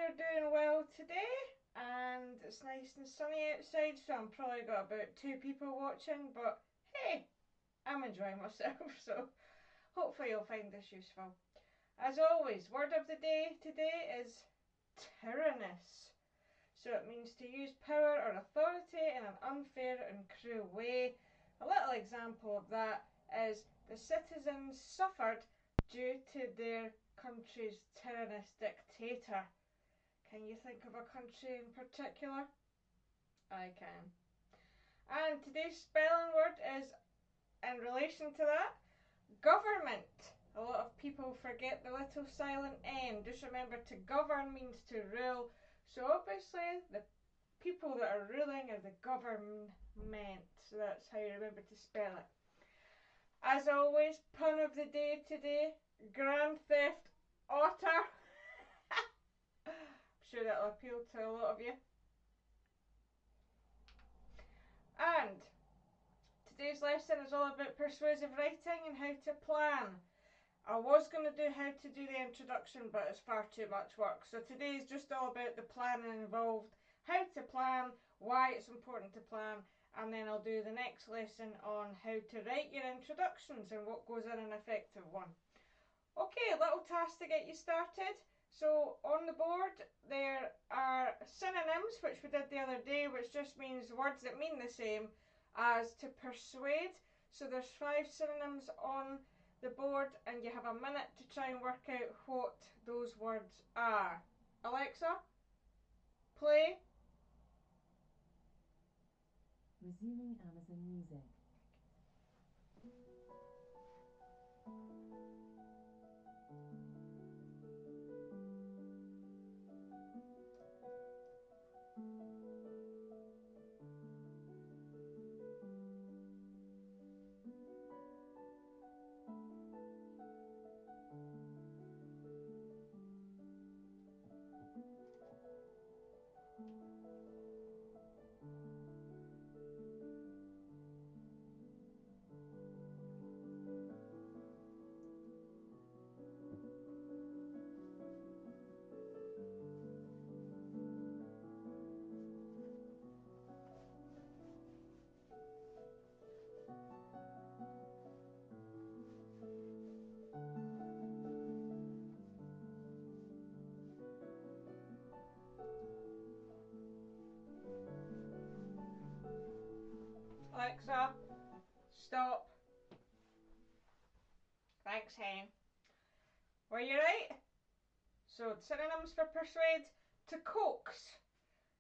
you're doing well today, and it's nice and sunny outside, so I'm probably got about 2 people watching, but hey, I'm enjoying myself, so hopefully you'll find this useful. As always, word of the day today is tyrannous. So it means to use power or authority in an unfair and cruel way. A little example of that is the citizens suffered due to their country's tyrannous dictator. Can you think of a country in particular? I can. And today's spelling word is in relation to that, government. A lot of people forget the little silent N. Just remember, to govern means to rule. So obviously the people that are ruling are the government. So that's how you remember to spell it. As always, pun of the day today, Grand Theft Otter. I'm sure that'll appeal to a lot of you. And today's lesson is all about persuasive writing and how to plan. I was going to do how to do the introduction, but it's far too much work. So today is just all about the planning involved, how to plan, why it's important to plan, and then I'll do the next lesson on how to write your introductions and what goes in an effective one. Okay, little task to get you started. So on the board there are synonyms, which we did the other day, which just means words that mean the same as to persuade. So there's 5 synonyms on the board, and you have a minute to try and work out what those words are. Alexa, play. Resuming Amazon Music. Alexa, stop. Thanks, Hen. Were you right? So the synonyms for persuade: to coax,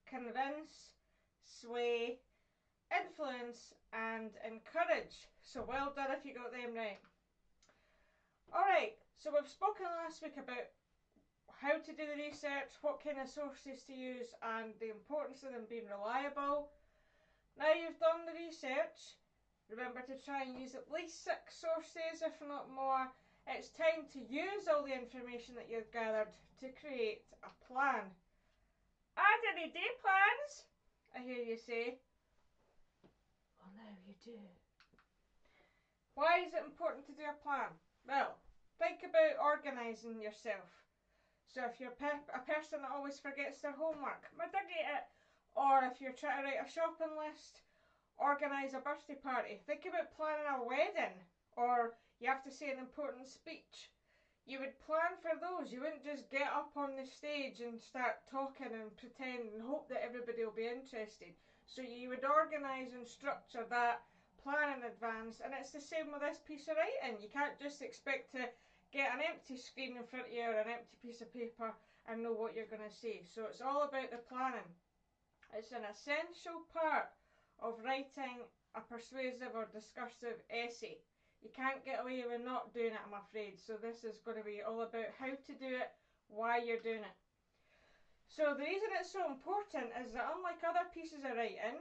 convince, sway, influence, and encourage. So well done if you got them right. Alright, so we've spoken last week about how to do the research, what kind of sources to use, and the importance of them being reliable. Now you've done the research, remember to try and use at least 6 sources, if not more. It's time to use all the information that you've gathered to create a plan. Add any day plans? I hear you say. Well, now you do. Why is it important to do a plan? Well, think about organising yourself. So if you're a person that always forgets their homework, mitigate it. Or if you're trying to write a shopping list, organise a birthday party. Think about planning a wedding, or you have to say an important speech. You would plan for those. You wouldn't just get up on the stage and start talking and pretend and hope that everybody will be interested. So you would organise and structure that, plan in advance, and it's the same with this piece of writing. You can't just expect to get an empty screen in front of you or an empty piece of paper and know what you're going to say. So it's all about the planning. It's an essential part of writing a persuasive or discursive essay. You can't get away with not doing it, I'm afraid. So this is going to be all about how to do it, why you're doing it. So the reason it's so important is that unlike other pieces of writing,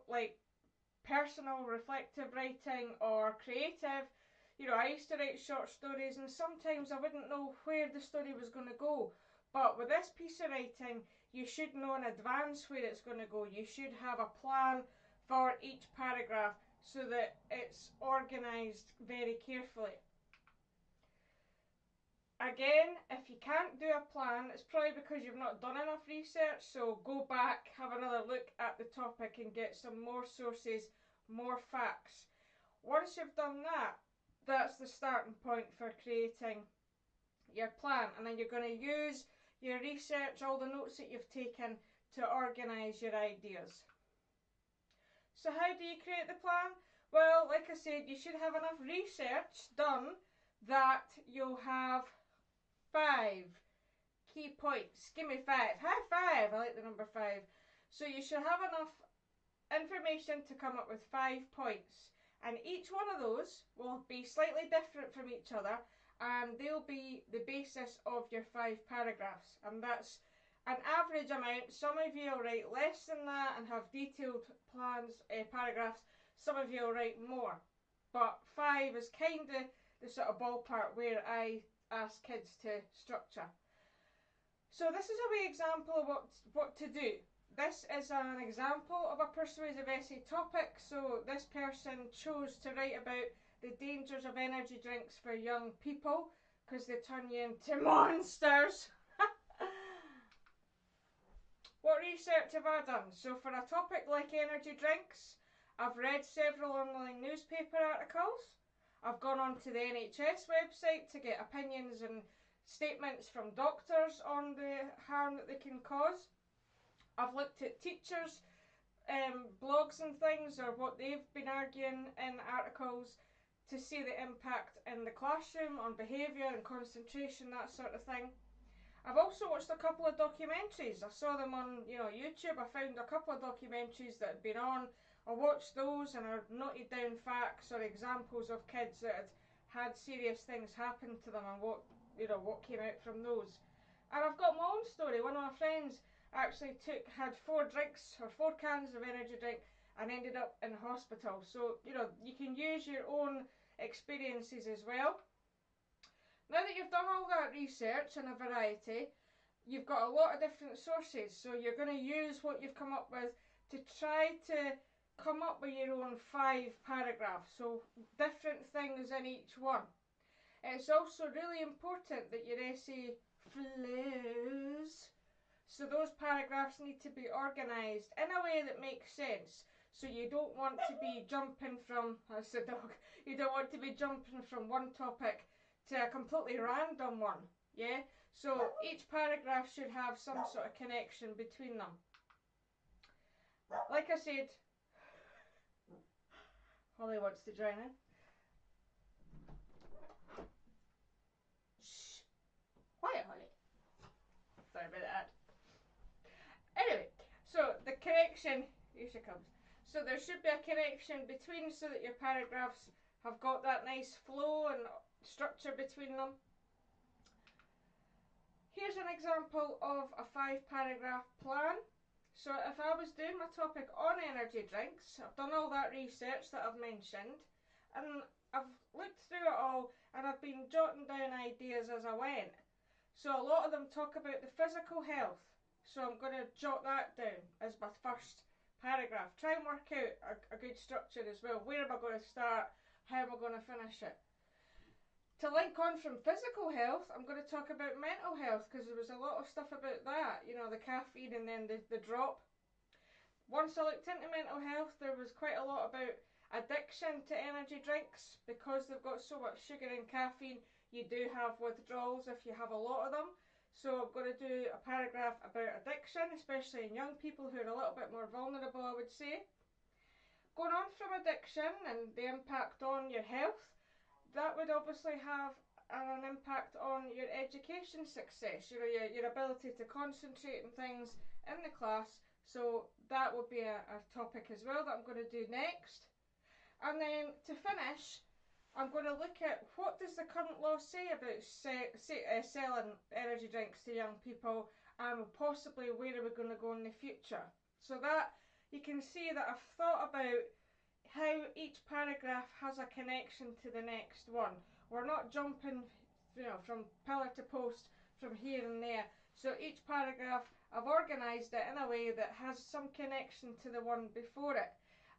like personal reflective writing or creative, I used to write short stories and sometimes I wouldn't know where the story was going to go. But with this piece of writing, you should know in advance where it's going to go. You should have a plan for each paragraph so that it's organised very carefully. Again, if you can't do a plan, it's probably because you've not done enough research, so go back, have another look at the topic and get some more sources, more facts. Once you've done that, that's the starting point for creating your plan, and then you're going to use your research, all the notes that you've taken, to organise your ideas. So how do you create the plan? Well, like I said, you should have enough research done that you'll have 5 key points. Give me 5. High five! I like the number 5. So you should have enough information to come up with 5 points. And each one of those will be slightly different from each other, and they'll be the basis of your 5 paragraphs. And that's an average amount. Some of you will write less than that and have detailed plans, paragraphs. Some of you will write more. But 5 is kind of the sort of ballpark where I ask kids to structure. So this is a wee example of what to do. This is an example of a persuasive essay topic. So this person chose to write about the dangers of energy drinks for young people because they turn you into monsters. What research have I done? So for a topic like energy drinks, I've read several online newspaper articles. I've gone onto the NHS website to get opinions and statements from doctors on the harm that they can cause. I've looked at teachers' blogs and things, or what they've been arguing in articles, to see the impact in the classroom on behaviour and concentration, that sort of thing. I've also watched a couple of documentaries. I saw them on YouTube. I found a couple of documentaries that had been on. I watched those and I noted down facts or examples of kids that had serious things happen to them and what came out from those. And I've got my own story. One of my friends actually had 4 cans of energy drink and ended up in hospital. So you can use your own experiences as well. Now that you've done all that research and a variety, you've got a lot of different sources. So you're going to use what you've come up with to try to come up with your own 5 paragraphs. So different things in each one. It's also really important that your essay flows. So those paragraphs need to be organised in a way that makes sense. So you don't want to be jumping from, that's the dog, you don't want to be jumping from one topic to a completely random one, yeah? So each paragraph should have some sort of connection between them. Like I said, Holly wants to join in. Shh. Quiet, Holly. Sorry about that. Anyway, so the connection, here she comes. So there should be a connection between, so that your paragraphs have got that nice flow and structure between them. Here's an example of a 5 paragraph plan. So if I was doing my topic on energy drinks, I've done all that research that I've mentioned, and I've looked through it all, and I've been jotting down ideas as I went. So a lot of them talk about the physical health. So I'm going to jot that down as my first paragraph. Try and work out a good structure as well. Where am I going to start? How am I going to finish it? To link on from physical health, I'm going to talk about mental health, because there was a lot of stuff about that, the caffeine and then the drop. Once I looked into mental health, there was quite a lot about addiction to energy drinks. Because they've got so much sugar and caffeine, you do have withdrawals if you have a lot of them. So I'm going to do a paragraph about addiction, especially in young people who are a little bit more vulnerable, I would say. Going on from addiction and the impact on your health, that would obviously have an impact on your education success, your ability to concentrate on things in the class. So that would be a topic as well that I'm going to do next. And then to finish, I'm going to look at what does the current law say about selling energy drinks to young people, and possibly where are we going to go in the future. So that you can see that I've thought about how each paragraph has a connection to the next one. We're not jumping from pillar to post from here and there. So each paragraph, I've organised it in a way that has some connection to the one before it.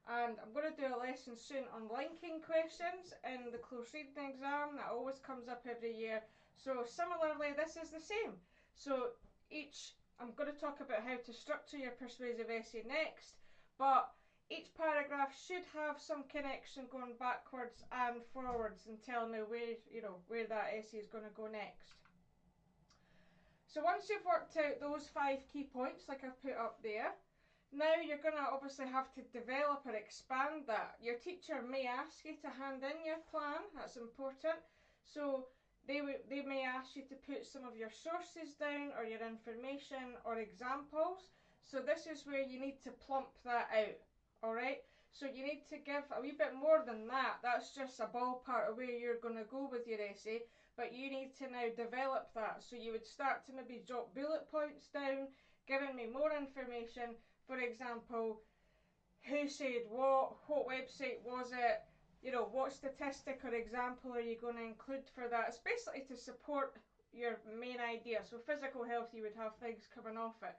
And I'm going to do a lesson soon on linking questions in the close reading exam. That always comes up every year. So similarly, this is the same. So I'm going to talk about how to structure your persuasive essay next, but each paragraph should have some connection going backwards and forwards and tell me where that essay is going to go next. So once you've worked out those 5 key points, like I've put up there, now you're going to obviously have to develop or expand that. Your teacher may ask you to hand in your plan, that's important. So they may ask you to put some of your sources down or your information or examples. So this is where you need to plump that out, alright? So you need to give a wee bit more than that. That's just a ballpark of where you're going to go with your essay, but you need to now develop that. So you would start to maybe jot bullet points down, giving me more information. For example, who said what website was it, what statistic or example are you going to include for that? It's basically to support your main idea. So physical health, you would have things coming off it.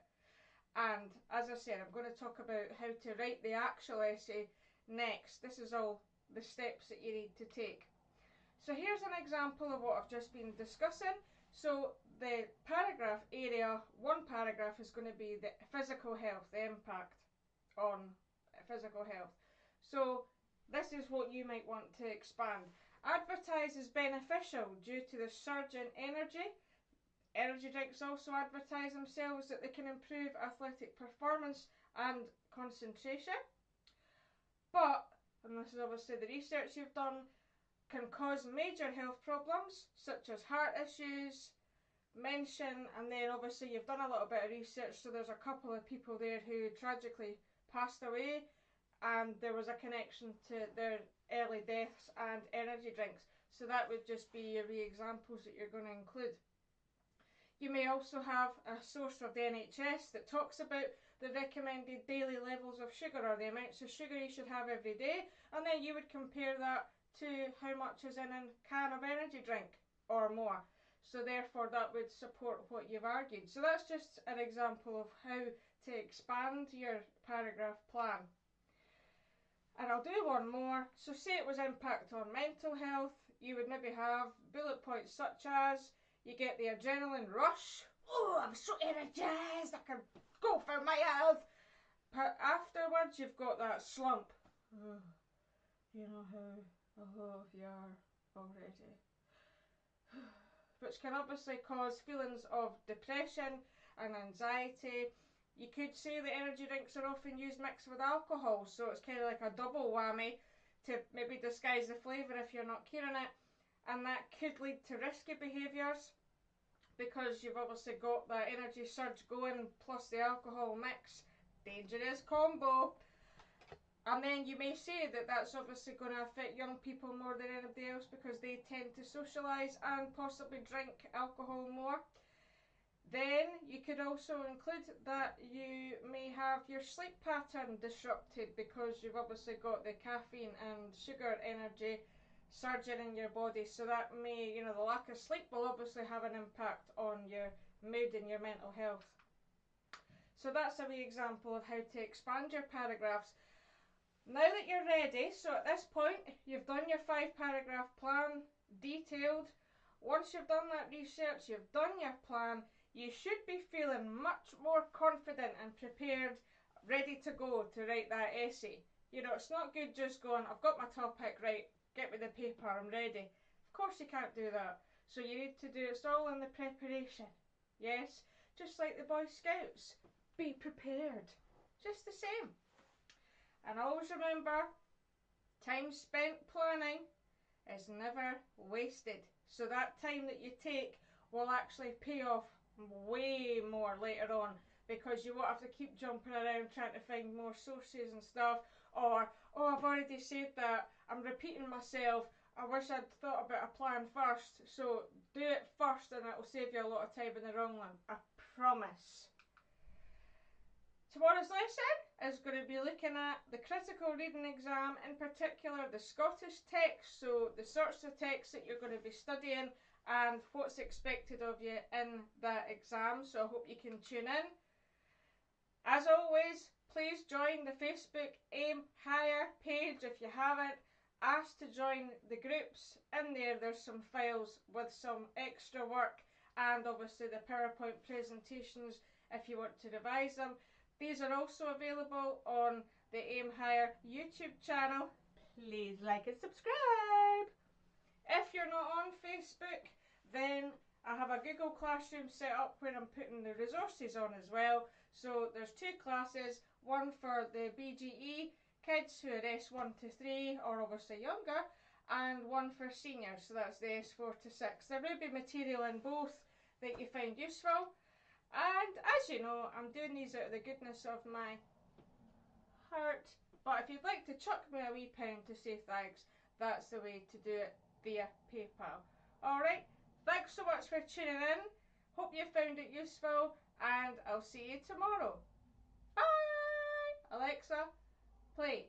And as I said, I'm going to talk about how to write the actual essay next. This is all the steps that you need to take. So here's an example of what I've just been discussing. So the paragraph area, one paragraph is going to be the physical health, the impact on physical health. So this is what you might want to expand. Advertise is beneficial due to the surge in energy. Energy drinks also advertise themselves that they can improve athletic performance and concentration. But, and this is obviously the research you've done, can cause major health problems such as heart issues, mention, and then obviously you've done a little bit of research, so there's a couple of people there who tragically passed away, and there was a connection to their early deaths and energy drinks. So that would just be your examples that you're going to include. You may also have a source of the NHS that talks about the recommended daily levels of sugar or the amounts of sugar you should have every day, and then you would compare that to how much is in a can of energy drink or more. So therefore that would support what you've argued. So that's just an example of how to expand your paragraph plan. And I'll do one more. So say it was impact on mental health, you would maybe have bullet points such as you get the adrenaline rush. Oh, I'm so energized, I can go for miles. But afterwards you've got that slump. Oh, you know how you are already. Which can obviously cause feelings of depression and anxiety. You could say that energy drinks are often used mixed with alcohol, so it's kind of like a double whammy to maybe disguise the flavour if you're not keen on it, and that could lead to risky behaviours because you've obviously got that energy surge going plus the alcohol mix. Dangerous combo. And then you may say that that's obviously going to affect young people more than anybody else because they tend to socialise and possibly drink alcohol more. Then you could also include that you may have your sleep pattern disrupted because you've obviously got the caffeine and sugar energy surging in your body. So that may, the lack of sleep will obviously have an impact on your mood and your mental health. So that's a wee example of how to expand your paragraphs. Now that you're ready, so at this point you've done your 5-paragraph plan, detailed. Once you've done that research, you've done your plan, you should be feeling much more confident and prepared, ready to go to write that essay. It's not good just going, I've got my topic, right, get me the paper, I'm ready. Of course you can't do that. So you need to do, it's all in the preparation. Yes, just like the Boy Scouts. Be prepared. Just the same. And always remember, time spent planning is never wasted. So that time that you take will actually pay off way more later on, because you won't have to keep jumping around trying to find more sources and stuff, or, oh, I've already said that, I'm repeating myself, I wish I'd thought about a plan first. So do it first and it will save you a lot of time in the wrong one, I promise. Tomorrow's lesson is going to be looking at the critical reading exam, in particular the Scottish text, so the sorts of texts that you're going to be studying and what's expected of you in that exam. So I hope you can tune in. As always, please join the Facebook Aim Higher page if you haven't, asked to join the groups. In there, there's some files with some extra work and obviously the PowerPoint presentations if you want to revise them. These are also available on the Aim Higher YouTube channel. Please like and subscribe. If you're not on Facebook, then I have a Google Classroom set up where I'm putting the resources on as well. So there's two classes, one for the BGE kids who are S1 to 3 or obviously younger, and one for seniors, so that's the S4 to 6. There will be material in both that you find useful. And as you know, I'm doing these out of the goodness of my heart. But if you'd like to chuck me a wee pound to say thanks, that's the way to do it, via PayPal. Alright, thanks so much for tuning in. Hope you found it useful, and I'll see you tomorrow. Bye! Alexa, play.